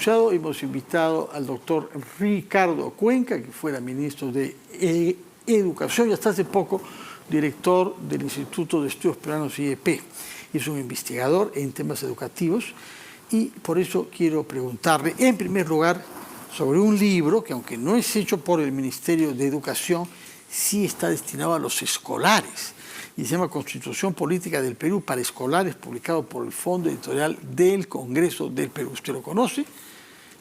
anunciado, hemos invitado al doctor Ricardo Cuenca, que fuera ministro de Educación y hasta hace poco director del Instituto de Estudios Peruanos IEP. Es un investigador en temas educativos y por eso quiero preguntarle, en primer lugar, sobre un libro que, aunque no es hecho por el Ministerio de Educación, sí está destinado a los escolares y se llama Constitución Política del Perú para Escolares, publicado por el Fondo Editorial del Congreso del Perú. ¿Usted lo conoce?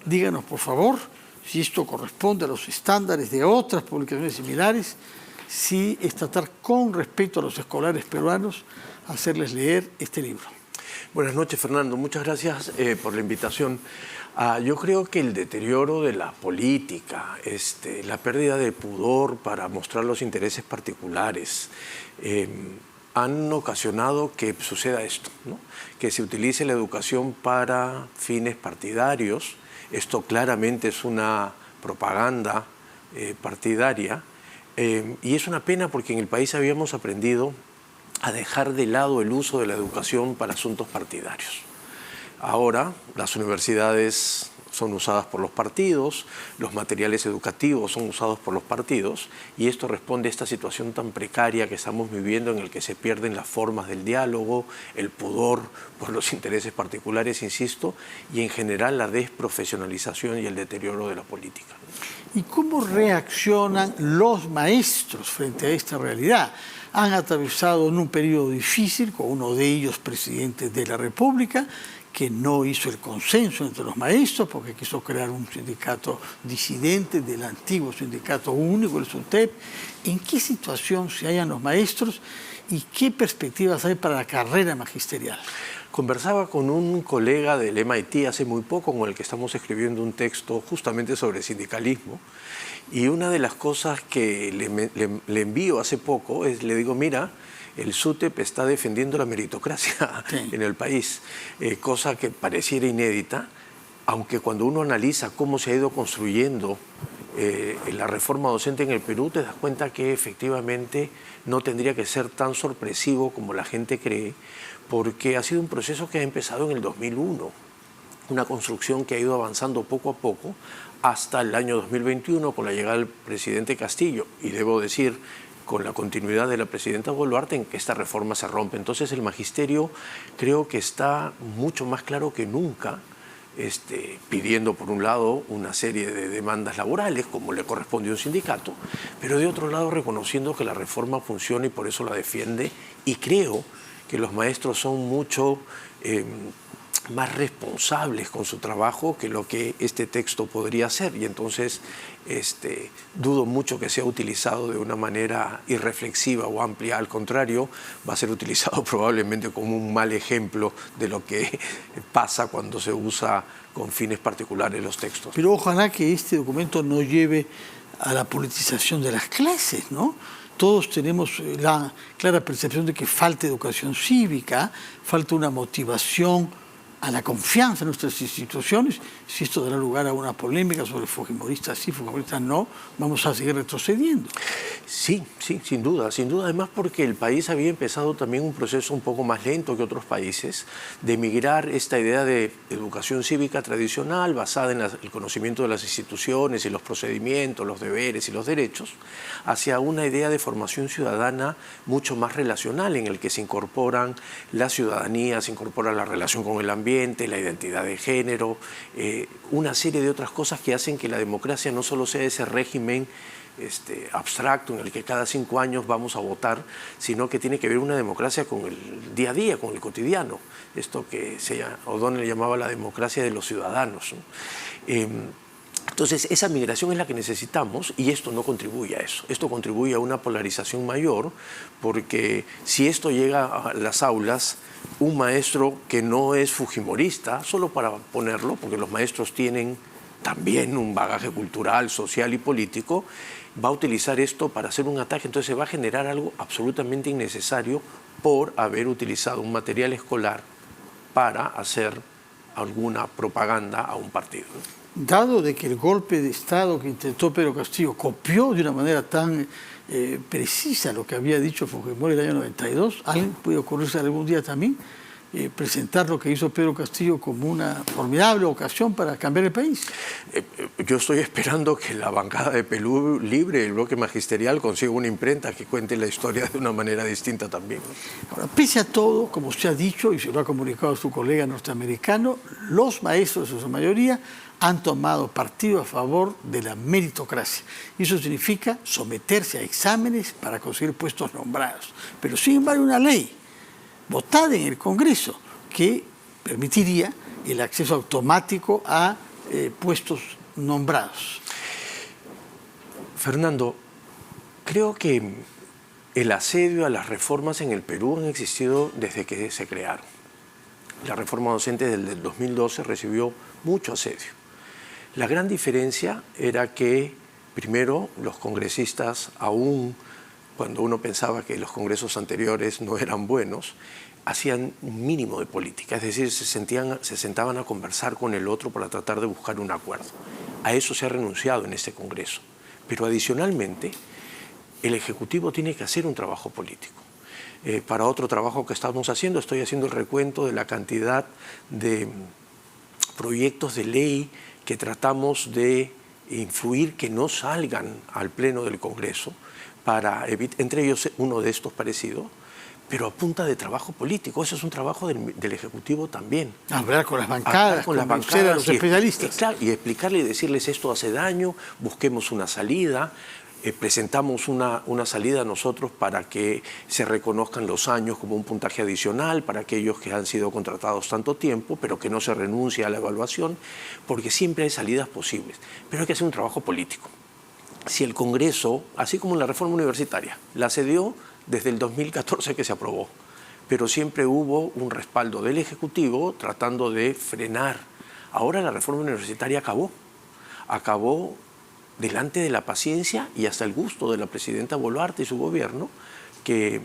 Díganos, por favor, si esto corresponde a los estándares de otras publicaciones similares, si es tratar con respeto a los escolares peruanos, hacerles leer este libro. Buenas noches, Fernando. Muchas gracias por la invitación. Yo creo que el deterioro de la política, la pérdida de pudor para mostrar los intereses particulares, han ocasionado que suceda esto, ¿no? Que se utilice la educación para fines partidarios. Esto claramente es una propaganda partidaria y es una pena porque en el país habíamos aprendido a dejar de lado el uso de la educación para asuntos partidarios. Ahora las universidades son usadas por los partidos, los materiales educativos son usados por los partidos y esto responde a esta situación tan precaria que estamos viviendo en el que se pierden las formas del diálogo, el pudor por los intereses particulares, insisto, y en general la desprofesionalización y el deterioro de la política. ¿Y cómo reaccionan los maestros frente a esta realidad? Han atravesado en un periodo difícil con uno de ellos presidente de la República, que no hizo el consenso entre los maestros porque quiso crear un sindicato disidente del antiguo sindicato único, el SUTEP. ¿En qué situación se hallan los maestros y qué perspectivas hay para la carrera magisterial? Conversaba con un colega del MIT hace muy poco con el que estamos escribiendo un texto justamente sobre sindicalismo y una de las cosas que le envío hace poco es, le digo, mira, el SUTEP está defendiendo la meritocracia en el país, cosa que pareciera inédita, aunque cuando uno analiza cómo se ha ido construyendo la reforma docente en el Perú, te das cuenta que efectivamente no tendría que ser tan sorpresivo como la gente cree, porque ha sido un proceso que ha empezado en el 2001, una construcción que ha ido avanzando poco a poco hasta el año 2021 con la llegada del presidente Castillo, y debo decir, con la continuidad de la presidenta Boluarte, en que esta reforma se rompe. Entonces el magisterio creo que está mucho más claro que nunca, pidiendo por un lado una serie de demandas laborales, como le corresponde a un sindicato, pero de otro lado reconociendo que la reforma funciona y por eso la defiende, y creo que los maestros son mucho más responsables con su trabajo que lo que este texto podría ser, y entonces dudo mucho que sea utilizado de una manera irreflexiva o amplia. Al contrario, va a ser utilizado probablemente como un mal ejemplo de lo que pasa cuando se usa con fines particulares los textos. Pero ojalá que este documento no lleve a la politización de las clases, ¿no? Todos tenemos la clara percepción de que falta educación cívica, falta una motivación a la confianza en nuestras instituciones. Si esto dará lugar a una polémica sobre fujimoristas sí, fujimoristas no, vamos a seguir retrocediendo. Sí, sin duda, además porque el país había empezado también un proceso un poco más lento que otros países de migrar esta idea de educación cívica tradicional basada en el conocimiento de las instituciones y los procedimientos, los deberes y los derechos, hacia una idea de formación ciudadana mucho más relacional en el que se incorporan la ciudadanía, se incorpora la relación con el ambiente, la identidad de género, una serie de otras cosas que hacen que la democracia no solo sea ese régimen abstracto en el que cada 5 años vamos a votar, sino que tiene que ver una democracia con el día a día, con el cotidiano, esto que O'Donnell llamaba la democracia de los ciudadanos, ¿no? Entonces esa migración es la que necesitamos y esto no contribuye a eso, esto contribuye a una polarización mayor, porque si esto llega a las aulas, un maestro que no es fujimorista, solo para ponerlo, porque los maestros tienen también un bagaje cultural, social y político, va a utilizar esto para hacer un ataque, entonces se va a generar algo absolutamente innecesario por haber utilizado un material escolar para hacer alguna propaganda a un partido. Dado de que el golpe de Estado que intentó Pedro Castillo copió de una manera tan precisa lo que había dicho Fujimori en el año 92, ¿alguien puede ocurrirse algún día también presentar lo que hizo Pedro Castillo como una formidable ocasión para cambiar el país. Yo estoy esperando que la bancada de Perú Libre, el bloque magisterial, consiga una imprenta que cuente la historia de una manera distinta también. Ahora, pese a todo, como usted ha dicho y se lo ha comunicado a su colega norteamericano, los maestros en su mayoría han tomado partido a favor de la meritocracia. Y eso significa someterse a exámenes para conseguir puestos nombrados. Pero sin embargo, una ley votada en el Congreso que permitiría el acceso automático a puestos nombrados. Fernando, creo que el asedio a las reformas en el Perú han existido desde que se crearon. La reforma docente del 2012 recibió mucho asedio. La gran diferencia era que, primero, los congresistas, aún cuando uno pensaba que los congresos anteriores no eran buenos, hacían un mínimo de política, es decir, se sentaban a conversar con el otro para tratar de buscar un acuerdo. A eso se ha renunciado en este Congreso. Pero adicionalmente, el Ejecutivo tiene que hacer un trabajo político. Para otro trabajo que estamos haciendo, estoy haciendo el recuento de la cantidad de proyectos de ley que tratamos de influir que no salgan al Pleno del Congreso, entre ellos uno de estos parecido, pero a punta de trabajo político. Eso es un trabajo del Ejecutivo también. Hablar con las bancadas, convencer a los especialistas. Claro, y explicarle y decirles esto hace daño, busquemos una salida, presentamos una salida nosotros para que se reconozcan los años como un puntaje adicional para aquellos que han sido contratados tanto tiempo, pero que no se renuncie a la evaluación, porque siempre hay salidas posibles. Pero hay que hacer un trabajo político. Si el Congreso, así como en la reforma universitaria, la cedió desde el 2014 que se aprobó, pero siempre hubo un respaldo del Ejecutivo tratando de frenar. Ahora la reforma universitaria acabó delante de la paciencia y hasta el gusto de la presidenta Boluarte y su gobierno, que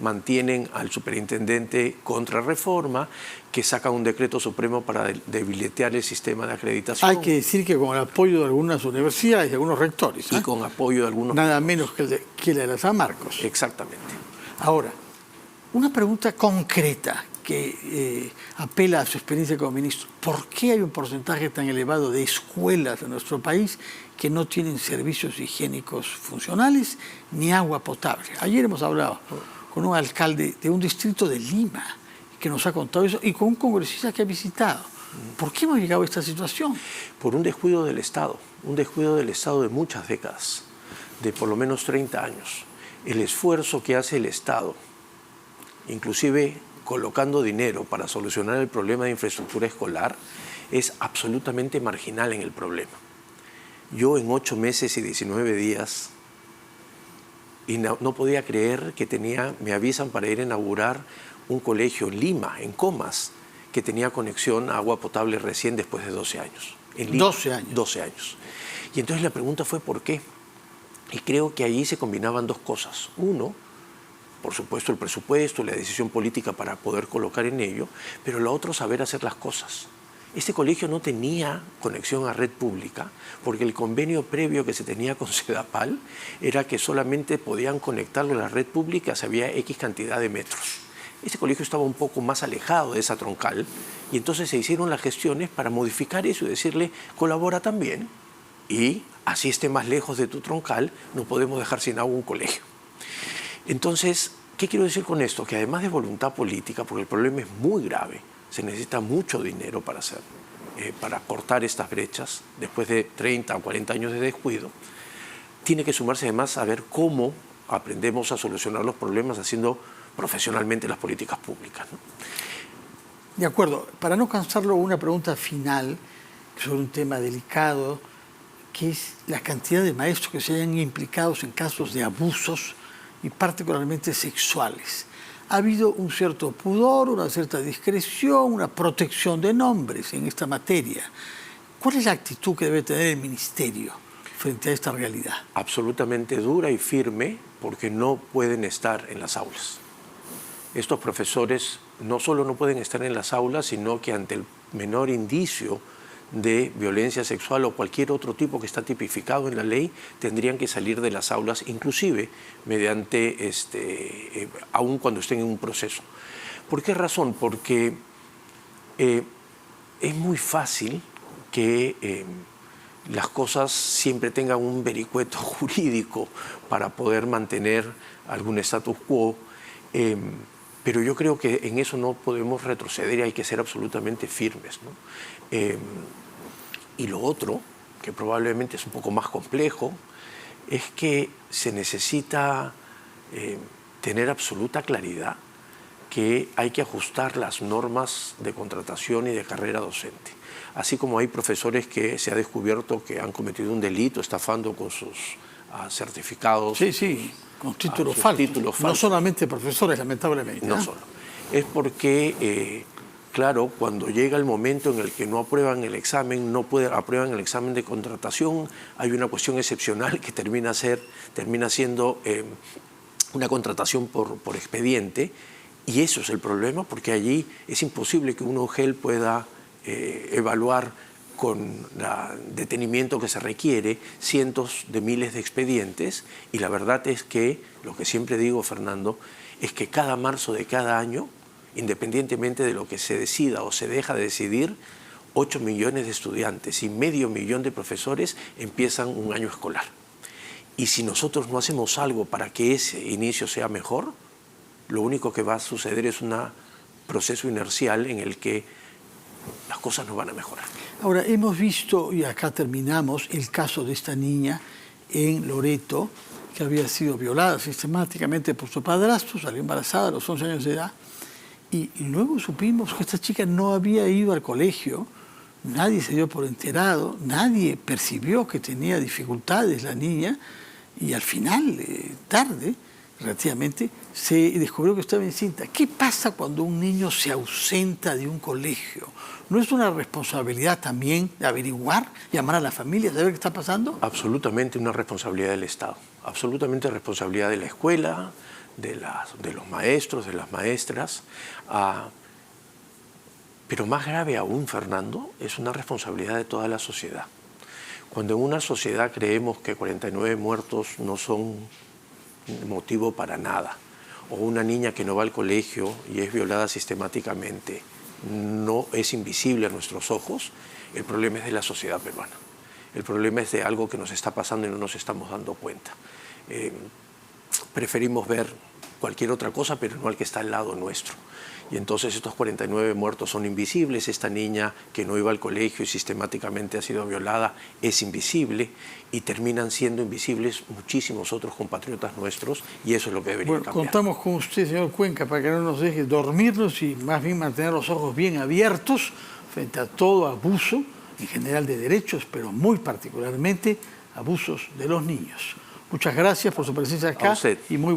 mantienen al superintendente contra reforma, que saca un decreto supremo para debilitar el sistema de acreditación. Hay que decir que con el apoyo de algunas universidades y algunos rectores. Y con apoyo de algunos... Nada menos que la de la San Marcos. Exactamente. Ahora, una pregunta concreta que apela a su experiencia como ministro. ¿Por qué hay un porcentaje tan elevado de escuelas en nuestro país que no tienen servicios higiénicos funcionales ni agua potable? Ayer hemos hablado con un alcalde de un distrito de Lima que nos ha contado eso y con un congresista que ha visitado. ¿Por qué hemos llegado a esta situación? Por un descuido del Estado de muchas décadas, de por lo menos 30 años. El esfuerzo que hace el Estado, inclusive colocando dinero para solucionar el problema de infraestructura escolar, es absolutamente marginal en el problema. Yo en 8 meses y 19 días y no podía creer que me avisan para ir a inaugurar un colegio en Lima, en Comas, que tenía conexión a agua potable recién después de 12 años. En Lima, 12 años. 12 años. Y entonces la pregunta fue ¿por qué? Y creo que allí se combinaban dos cosas. Uno, por supuesto, el presupuesto, la decisión política para poder colocar en ello, pero lo otro, saber hacer las cosas. Este colegio no tenía conexión a red pública porque el convenio previo que se tenía con Sedapal era que solamente podían conectarlo a la red pública si había X cantidad de metros. Este colegio estaba un poco más alejado de esa troncal y entonces se hicieron las gestiones para modificar eso y decirle, colabora también y así esté más lejos de tu troncal, no podemos dejar sin agua un colegio. Entonces, ¿qué quiero decir con esto? Que además de voluntad política, porque el problema es muy grave, se necesita mucho dinero para hacerlo, para cortar estas brechas después de 30 o 40 años de descuido, tiene que sumarse además a ver cómo aprendemos a solucionar los problemas haciendo profesionalmente las políticas públicas, ¿no? De acuerdo. Para no cansarlo, una pregunta final sobre un tema delicado, que es la cantidad de maestros que se hayan implicados en casos de abusos y particularmente sexuales. Ha habido un cierto pudor, una cierta discreción, una protección de nombres en esta materia. ¿Cuál es la actitud que debe tener el Ministerio frente a esta realidad? Absolutamente dura y firme, porque no pueden estar en las aulas. Estos profesores no solo no pueden estar en las aulas, sino que ante el menor indicio de violencia sexual o cualquier otro tipo que está tipificado en la ley, tendrían que salir de las aulas, inclusive mediante, aun cuando estén en un proceso. ¿Por qué razón? Porque es muy fácil que las cosas siempre tengan un vericueto jurídico para poder mantener algún status quo, pero yo creo que en eso no podemos retroceder y hay que ser absolutamente firmes, ¿no? Y lo otro, que probablemente es un poco más complejo, es que se necesita tener absoluta claridad que hay que ajustar las normas de contratación y de carrera docente. Así como hay profesores que se ha descubierto que han cometido un delito estafando con sus certificados. Sí, con títulos falsos. No solamente profesores, lamentablemente. No solo. Es porque, claro, cuando llega el momento en el que no aprueban el examen, aprueban el examen de contratación, hay una cuestión excepcional que termina siendo una contratación por expediente, y eso es el problema, porque allí es imposible que un UGEL pueda evaluar con el detenimiento que se requiere cientos de miles de expedientes, y la verdad es que, lo que siempre digo, Fernando, es que cada marzo de cada año, independientemente de lo que se decida o se deja de decidir, 8 millones de estudiantes y medio millón de profesores empiezan un año escolar. Y si nosotros no hacemos algo para que ese inicio sea mejor, lo único que va a suceder es un proceso inercial en el que las cosas no van a mejorar. Ahora, hemos visto, y acá terminamos, el caso de esta niña en Loreto, que había sido violada sistemáticamente por su padrastro, salió embarazada a los 11 años de edad, y luego supimos que esta chica no había ido al colegio, nadie se dio por enterado, nadie percibió que tenía dificultades la niña, y al final, tarde, relativamente, se descubrió que estaba encinta. ¿Qué pasa cuando un niño se ausenta de un colegio? ¿No es una responsabilidad también de averiguar, llamar a la familia, saber qué está pasando? Absolutamente una responsabilidad del Estado, absolutamente responsabilidad de la escuela, de los maestros, de las maestras. Pero más grave aún, Fernando, es una responsabilidad de toda la sociedad. Cuando en una sociedad creemos que 49 muertos no son motivo para nada, o una niña que no va al colegio y es violada sistemáticamente no es invisible a nuestros ojos, el problema es de la sociedad peruana. El problema es de algo que nos está pasando y no nos estamos dando cuenta. Preferimos ver cualquier otra cosa, pero no al que está al lado nuestro. Y entonces estos 49 muertos son invisibles, esta niña que no iba al colegio y sistemáticamente ha sido violada es invisible, y terminan siendo invisibles muchísimos otros compatriotas nuestros, y eso es lo que debería cambiar. Contamos con usted, señor Cuenca, para que no nos deje dormirnos y más bien mantener los ojos bien abiertos frente a todo abuso, en general de derechos, pero muy particularmente abusos de los niños. Muchas gracias por su presencia acá. A usted. Y muy